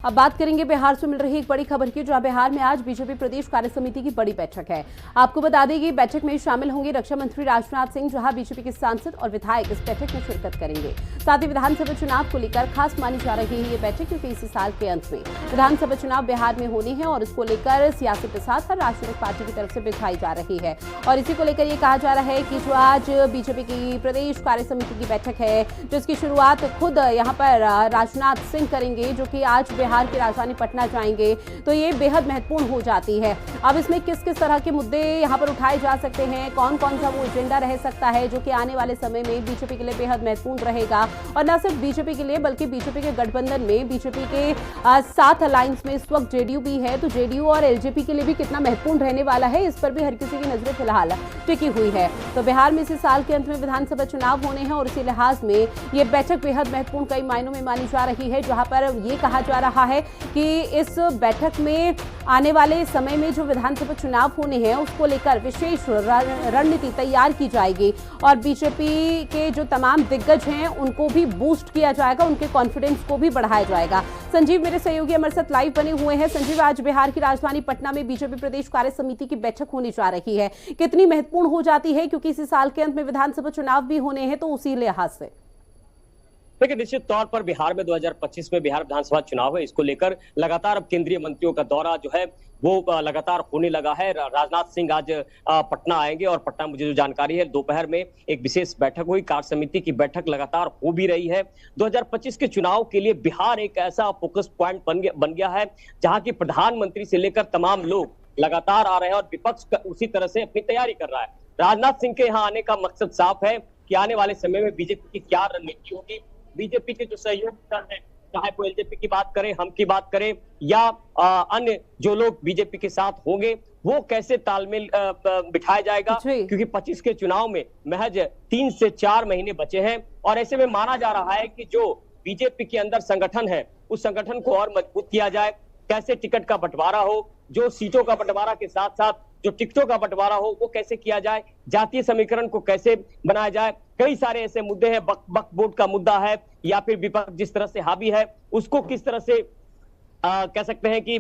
अब बात करेंगे बिहार से मिल रही एक बड़ी खबर की, जहां बिहार में आज बीजेपी प्रदेश कार्य समिति की बड़ी बैठक है। आपको बता दें कि बैठक में शामिल होंगे रक्षा मंत्री राजनाथ सिंह, जहां बीजेपी के सांसद और विधायक इस बैठक में शिरकत करेंगे। साथ ही विधानसभा चुनाव को लेकर खास मानी जा रही है ये बैठक, क्योंकि इसी साल के अंत में विधानसभा चुनाव बिहार में होने हैं और इसको लेकर सियासी प्रसाद हर राजनीतिक पार्टी की तरफ से बिठाई जा रही है। और इसी को लेकर ये कहा जा रहा है कि जो आज बीजेपी की प्रदेश कार्य समिति की बैठक है, जिसकी शुरुआत खुद यहाँ पर राजनाथ सिंह करेंगे, जो कि आज बिहार की राजधानी पटना जाएंगे, तो ये बेहद महत्वपूर्ण हो जाती है। अब इसमें किस किस तरह के मुद्दे यहाँ पर उठाए जा सकते हैं, कौन कौन सा वो एजेंडा रह सकता है जो कि आने वाले समय में बीजेपी के लिए बेहद महत्वपूर्ण रहेगा। और न सिर्फ बीजेपी के लिए बल्कि बीजेपी के गठबंधन में बीजेपी के साथ अलायंस में इस वक्त जेडीयू भी है, तो जेडीयू और एलजेपी के लिए भी कितना महत्वपूर्ण रहने वाला है, इस पर भी हर किसी की नजरें फिलहाल टिकी हुई है। तो बिहार में इसी साल के अंत में विधानसभा चुनाव होने हैं और इसी लिहाज में ये बैठक बेहद महत्वपूर्ण कई मायनों में मानी जा रही है, जहां पर ये कहा जा रहा है कि इस बैठक में आने वाले समय में जो विधानसभा चुनाव होने हैं उसको लेकर विशेष रणनीति तैयार की जाएगी और बीजेपी के जो तमाम दिग्गज हैं उनको भी बूस्ट किया जाएगा, उनके कॉन्फिडेंस को भी बढ़ाया जाएगा। संजीव मेरे सहयोगी हमारे साथ लाइव बने हुए हैं। संजीव, आज बिहार की राजधानी पटना में बीजेपी प्रदेश कार्य समिति की बैठक होने जा रही है, कितनी महत्वपूर्ण हो जाती है, क्योंकि इसी साल के अंत में विधानसभा चुनाव भी होने हैं, तो उसी लिहाज से देखिए, निश्चित तौर पर बिहार में 2025 में बिहार विधानसभा चुनाव है, इसको लेकर लगातार अब केंद्रीय मंत्रियों का दौरा जो है वो लगातार होने लगा है। राजनाथ सिंह आज पटना आएंगे और पटना मुझे जो जानकारी है दोपहर में एक विशेष बैठक हुई, कार्य समिति की बैठक लगातार हो भी रही है। 2025 के चुनाव के लिए बिहार एक ऐसा फोकस पॉइंट बन गया है जहां की प्रधानमंत्री से लेकर तमाम लोग लगातार आ रहे हैं और विपक्ष उसी तरह से अपनी तैयारी कर रहा है। राजनाथ सिंह के यहाँ आने का मकसद साफ है कि आने वाले समय में बीजेपी की क्या रणनीति होगी, बीजेपी के जो सहयोगी है, चाहे वो एलजेपी की बात करें, हम की बात करें या अन्य जो लोग बीजेपी के साथ होंगे, वो कैसे तालमेल बिठाया जाएगा, क्योंकि 25 के चुनाव में महज 3 से 4 महीने बचे हैं और ऐसे में माना जा रहा है कि जो बीजेपी के अंदर संगठन है उस संगठन को और मजबूत किया जाए, कैसे टिकट का बंटवारा हो, जो सीटों का बंटवारा के साथ साथ जो टिकटों का बंटवारा हो वो कैसे किया जाए, जातीय समीकरण को कैसे बनाया जाए, कई सारे ऐसे मुद्दे हैं, वक्फ बोर्ड का मुद्दा है या फिर विपक्ष जिस तरह से हावी है उसको किस तरह से कह सकते हैं कि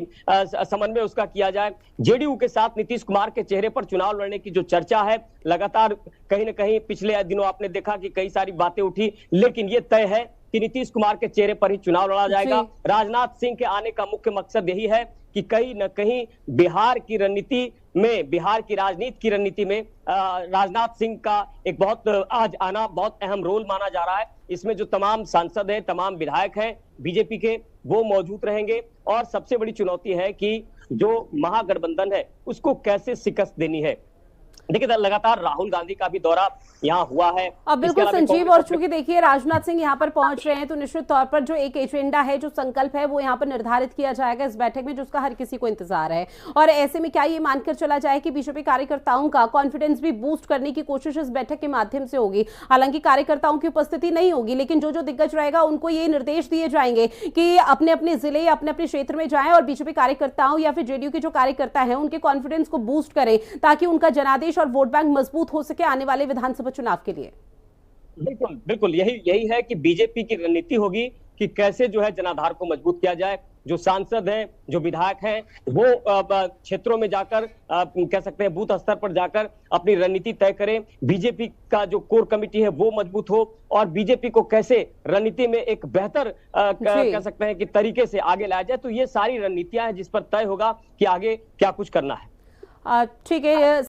समन्वय उसका किया जाए। जेडीयू के साथ नीतीश कुमार के चेहरे पर चुनाव लड़ने की जो चर्चा है लगातार कहीं ना कहीं पिछले दिनों आपने देखा कि कई सारी बातें उठी, लेकिन ये तय है कि नीतीश कुमार के चेहरे पर ही चुनाव लड़ा जाएगा। राजनाथ सिंह के आने का मुख्य मकसद यही है कि कहीं न कहीं बिहार की रणनीति में, बिहार की राजनीति की रणनीति में राजनाथ सिंह का एक बहुत आज आना बहुत अहम रोल माना जा रहा है। इसमें जो तमाम सांसद हैं, तमाम विधायक हैं बीजेपी के, वो मौजूद रहेंगे और सबसे बड़ी चुनौती है कि जो महागठबंधन है उसको कैसे शिकस्त देनी है। देखिए, लगातार राहुल गांधी का भी दौरा यहाँ हुआ है। अब बिल्कुल संजीव, और चूंकि देखिए राजनाथ सिंह यहाँ पर पहुंच रहे हैं तो निश्चित तौर पर जो एक एजेंडा है, जो संकल्प है, वो यहाँ पर निर्धारित किया जाएगा इस बैठक में, जिसका हर किसी को इंतजार है। और ऐसे में क्या ये मानकर चला जाए कि बीजेपी कार्यकर्ताओं का कॉन्फिडेंस भी बूस्ट करने की कोशिश इस बैठक के माध्यम से होगी। हालांकि कार्यकर्ताओं की उपस्थिति नहीं होगी, लेकिन जो जो दिग्गज रहेगा उनको ये निर्देश दिए जाएंगे कि अपने अपने जिले या अपने अपने क्षेत्र में जाएं और बीजेपी कार्यकर्ताओं या फिर जेडीयू के जो कार्यकर्ता हैं उनके कॉन्फिडेंस को बूस्ट करें, ताकि उनका जनादेश और वोट बैंक मजबूत हो सके आने वाले विधानसभा चुनाव के लिए। बिल्कुल बिल्कुल यही है कि बीजेपी की रणनीति होगी कि कैसे जो है जनाधार को मजबूत किया जाए। जो सांसद हैं, जो विधायक हैं, वो क्षेत्रों में जाकर कह सकते हैं बूथ स्तर पर जाकर अपनी रणनीति तय करें। बीजेपी का जो कोर कमेटी है वो मजबूत हो और बीजेपी को कैसे रणनीति में एक बेहतर कह सकते हैं कि तरीके से आगे लाया जाए। तो ये सारी रणनीतियां हैं जिस पर तय होगा कि आगे क्या कुछ करना है। ठीक है।